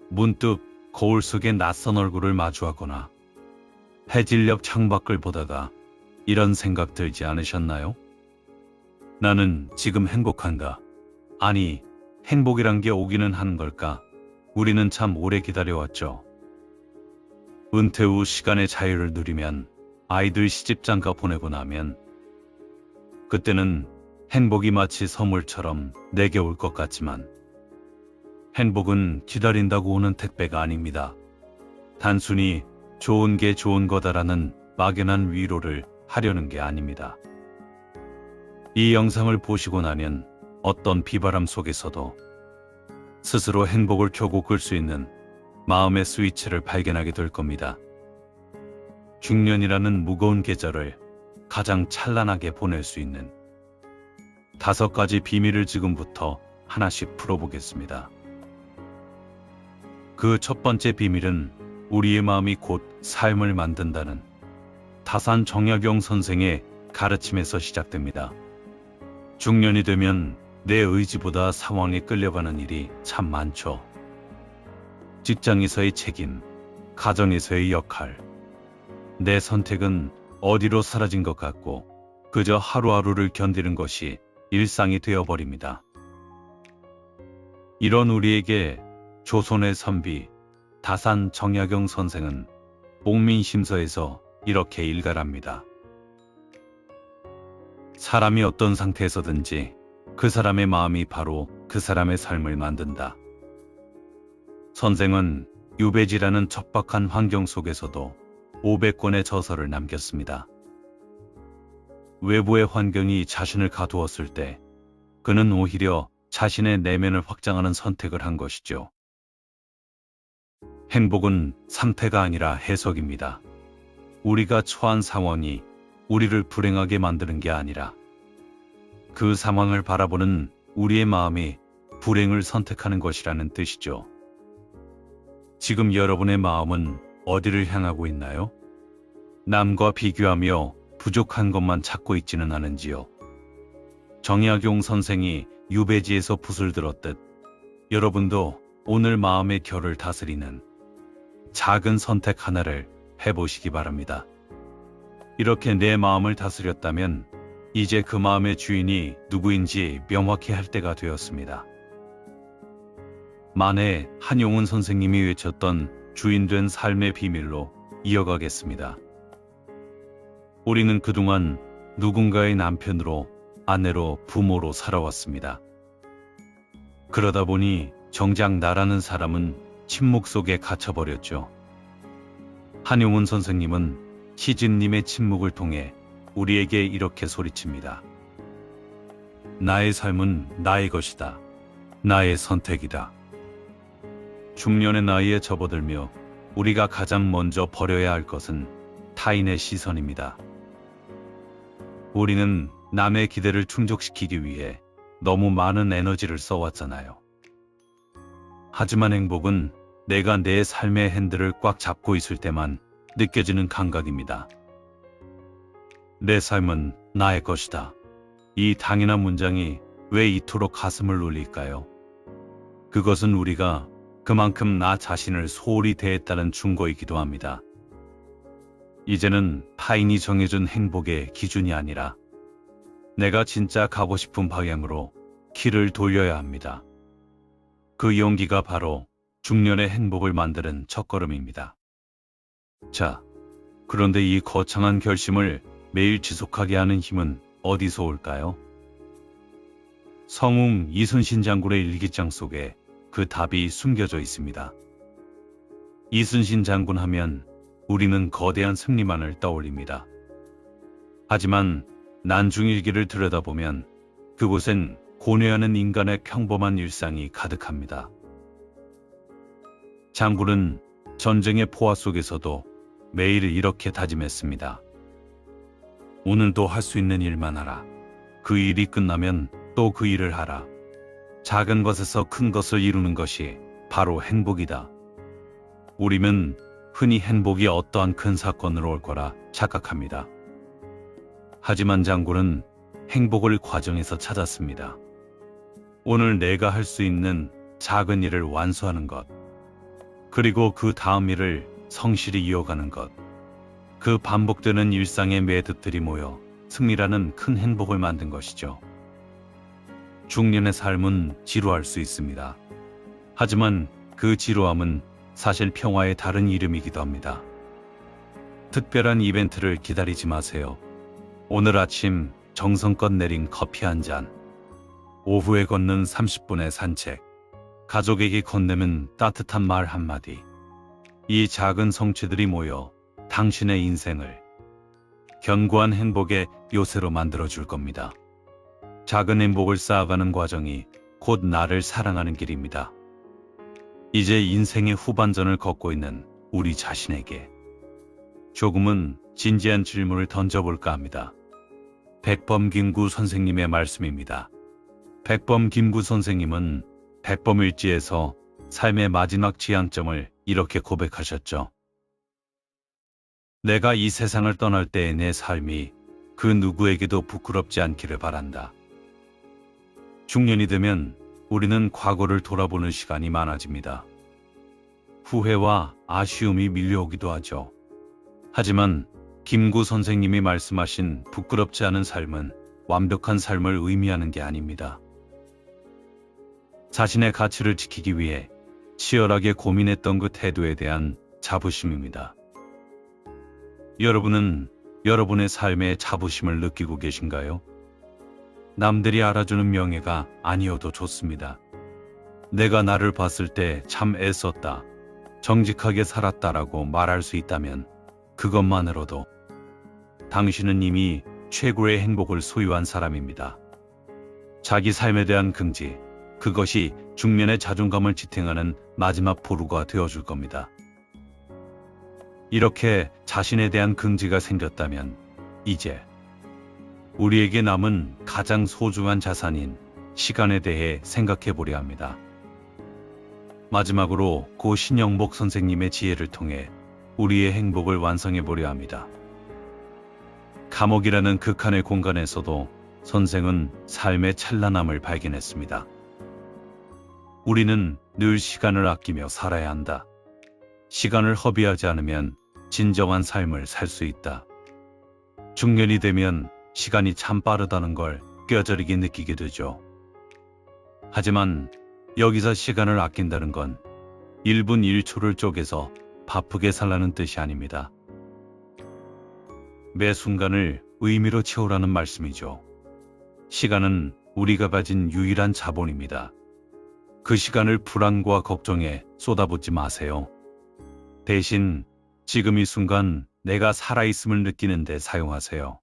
문득 거울 속의 낯선 얼굴을 마주하거나 해질 옆 창밖을 보다가 이런 생각 들지 않으셨나요? 나는 지금 행복한가? 아니, 행복이란 게 오기는 하는 걸까? 우리는 참 오래 기다려왔죠. 은퇴 후 시간의 자유를 누리면, 아이들 시집장가 보내고 나면, 그때는 행복이 마치 선물처럼 내게 올 것 같지만, 행복은 기다린다고 오는 택배가 아닙니다. 단순히 좋은 게 좋은 거다라는 막연한 위로를 하려는 게 아닙니다. 이 영상을 보시고 나면 어떤 비바람 속에서도 스스로 행복을 켜고 끌 수 있는 마음의 스위치를 발견하게 될 겁니다. 중년이라는 무거운 계절을 가장 찬란하게 보낼 수 있는 5가지 비밀을 지금부터 하나씩 풀어보겠습니다. 그 첫 번째 비밀은 우리의 마음이 곧 삶을 만든다는 다산 정약용 선생의 가르침에서 시작됩니다. 중년이 되면 내 의지보다 상황에 끌려가는 일이 참 많죠. 직장에서의 책임, 가정에서의 역할, 내 선택은 어디로 사라진 것 같고 그저 하루하루를 견디는 것이 일상이 되어버립니다. 이런 우리에게 조선의 선비 다산 정약용 선생은 옥민심서에서 이렇게 일갈합니다. 사람이 어떤 상태에서든지 그 사람의 마음이 바로 그 사람의 삶을 만든다. 선생은 유배지라는 척박한 환경 속에서도 500권의 저서를 남겼습니다. 외부의 환경이 자신을 가두었을 때 그는 오히려 자신의 내면을 확장하는 선택을 한 것이죠. 행복은 상태가 아니라 해석입니다. 우리가 처한 상황이 우리를 불행하게 만드는 게 아니라 그 상황을 바라보는 우리의 마음이 불행을 선택하는 것이라는 뜻이죠. 지금 여러분의 마음은 어디를 향하고 있나요? 남과 비교하며 부족한 것만 찾고 있지는 않은지요. 정약용 선생이 유배지에서 붓을 들었듯 여러분도 오늘 마음의 결을 다스리는 작은 선택 하나를 해보시기 바랍니다. 이렇게 내 마음을 다스렸다면 이제 그 마음의 주인이 누구인지 명확히 할 때가 되었습니다. 만해 한용운 선생님이 외쳤던 주인된 삶의 비밀로 이어가겠습니다. 우리는 그동안 누군가의 남편으로, 아내로, 부모로 살아왔습니다. 그러다 보니 정작 나라는 사람은 침묵 속에 갇혀버렸죠. 한용운 선생님은 시진님의 침묵을 통해 우리에게 이렇게 소리칩니다. 나의 삶은 나의 것이다. 나의 선택이다. 중년의 나이에 접어들며 우리가 가장 먼저 버려야 할 것은 타인의 시선입니다. 우리는 남의 기대를 충족시키기 위해 너무 많은 에너지를 써왔잖아요. 하지만 행복은 내가 내 삶의 핸들을 꽉 잡고 있을 때만 느껴지는 감각입니다. 내 삶은 나의 것이다. 이 당연한 문장이 왜 이토록 가슴을 울릴까요? 그것은 우리가 그만큼 나 자신을 소홀히 대했다는 증거이기도 합니다. 이제는 타인이 정해준 행복의 기준이 아니라 내가 진짜 가고 싶은 방향으로 키를 돌려야 합니다. 그 용기가 바로 중년의 행복을 만드는 첫걸음입니다. 자, 그런데 이 거창한 결심을 매일 지속하게 하는 힘은 어디서 올까요? 성웅 이순신 장군의 일기장 속에 그 답이 숨겨져 있습니다. 이순신 장군 하면 우리는 거대한 승리만을 떠올립니다. 하지만 난중일기를 들여다보면 그곳엔 고뇌하는 인간의 평범한 일상이 가득합니다. 장군은 전쟁의 포화 속에서도 매일 이렇게 다짐했습니다. 오늘도 할 수 있는 일만 하라. 그 일이 끝나면 또 그 일을 하라. 작은 것에서 큰 것을 이루는 것이 바로 행복이다. 우리는 흔히 행복이 어떠한 큰 사건으로 올 거라 착각합니다. 하지만 장군은 행복을 과정에서 찾았습니다. 오늘 내가 할 수 있는 작은 일을 완수하는 것. 그리고 그 다음 일을 성실히 이어가는 것. 그 반복되는 일상의 매듭들이 모여 승리라는 큰 행복을 만든 것이죠. 중년의 삶은 지루할 수 있습니다. 하지만 그 지루함은 사실 평화의 다른 이름이기도 합니다. 특별한 이벤트를 기다리지 마세요. 오늘 아침 정성껏 내린 커피 한 잔, 오후에 걷는 30분의 산책, 가족에게 건네는 따뜻한 말 한마디. 이 작은 성취들이 모여 당신의 인생을 견고한 행복의 요새로 만들어줄 겁니다. 작은 행복을 쌓아가는 과정이 곧 나를 사랑하는 길입니다. 이제 인생의 후반전을 걷고 있는 우리 자신에게 조금은 진지한 질문을 던져볼까 합니다. 백범김구 선생님의 말씀입니다. 백범김구 선생님은 백범일지에서 삶의 마지막 지향점을 이렇게 고백하셨죠. 내가 이 세상을 떠날 때의 내 삶이 그 누구에게도 부끄럽지 않기를 바란다. 중년이 되면 우리는 과거를 돌아보는 시간이 많아집니다. 후회와 아쉬움이 밀려오기도 하죠. 하지만 김구 선생님이 말씀하신 부끄럽지 않은 삶은 완벽한 삶을 의미하는 게 아닙니다. 자신의 가치를 지키기 위해 치열하게 고민했던 그 태도에 대한 자부심입니다. 여러분은 여러분의 삶에 자부심을 느끼고 계신가요? 남들이 알아주는 명예가 아니어도 좋습니다. 내가 나를 봤을 때 참 애썼다, 정직하게 살았다라고 말할 수 있다면 그것만으로도 당신은 이미 최고의 행복을 소유한 사람입니다. 자기 삶에 대한 긍지, 그것이 중년의 자존감을 지탱하는 마지막 보루가 되어줄 겁니다. 이렇게 자신에 대한 긍지가 생겼다면 이제 우리에게 남은 가장 소중한 자산인 시간에 대해 생각해 보려 합니다. 마지막으로 고 신영복 선생님의 지혜를 통해 우리의 행복을 완성해 보려 합니다. 감옥이라는 극한의 공간에서도 선생은 삶의 찬란함을 발견했습니다. 우리는 늘 시간을 아끼며 살아야 한다. 시간을 허비하지 않으면 진정한 삶을 살 수 있다. 중년이 되면 시간이 참 빠르다는 걸 뼈저리게 느끼게 되죠. 하지만 여기서 시간을 아낀다는 건 1분 1초를 쪼개서 바쁘게 살라는 뜻이 아닙니다. 매 순간을 의미로 채우라는 말씀이죠. 시간은 우리가 가진 유일한 자본입니다. 그 시간을 불안과 걱정에 쏟아붓지 마세요. 대신 지금 이 순간 내가 살아있음을 느끼는 데 사용하세요.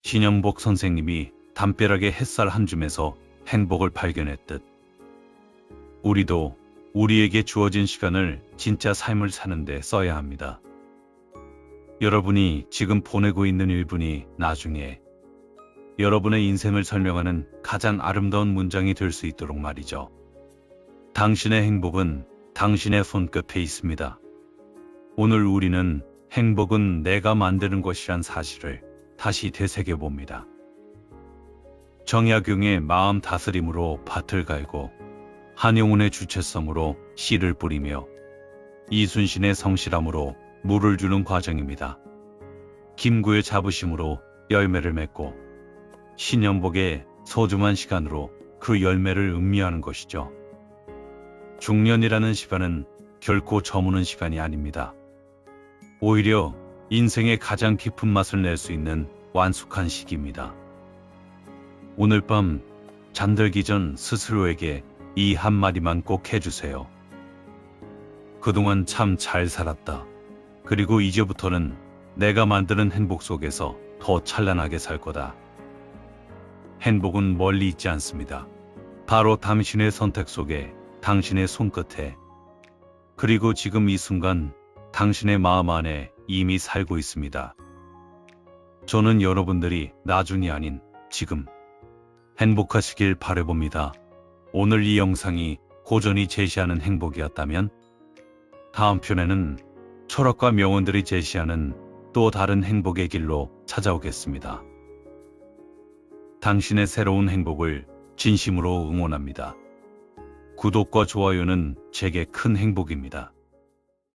신영복 선생님이 담벼락의 햇살 한 줌에서 행복을 발견했듯 우리도 우리에게 주어진 시간을 진짜 삶을 사는 데 써야 합니다. 여러분이 지금 보내고 있는 1분이 나중에 여러분의 인생을 설명하는 가장 아름다운 문장이 될 수 있도록 말이죠. 당신의 행복은 당신의 손끝에 있습니다. 오늘 우리는 행복은 내가 만드는 것이란 사실을 다시 되새겨봅니다. 정약용의 마음 다스림으로 밭을 갈고 한용운의 주체성으로 씨를 뿌리며 이순신의 성실함으로 물을 주는 과정입니다. 김구의 자부심으로 열매를 맺고 신영복의 소중한 시간으로 그 열매를 음미하는 것이죠. 중년이라는 시간은 결코 저무는 시간이 아닙니다. 오히려 인생의 가장 깊은 맛을 낼 수 있는 완숙한 시기입니다. 오늘 밤 잠들기 전 스스로에게 이 한마디만 꼭 해주세요. 그동안 참 잘 살았다. 그리고 이제부터는 내가 만드는 행복 속에서 더 찬란하게 살 거다. 행복은 멀리 있지 않습니다. 바로 당신의 선택 속에, 당신의 손끝에, 그리고 지금 이 순간 당신의 마음 안에 이미 살고 있습니다. 저는 여러분들이 나중이 아닌 지금 행복하시길 바라봅니다. 오늘 이 영상이 고전이 제시하는 행복이었다면 다음 편에는 철학과 명언들이 제시하는 또 다른 행복의 길로 찾아오겠습니다. 당신의 새로운 행복을 진심으로 응원합니다. 구독과 좋아요는 제게 큰 행복입니다.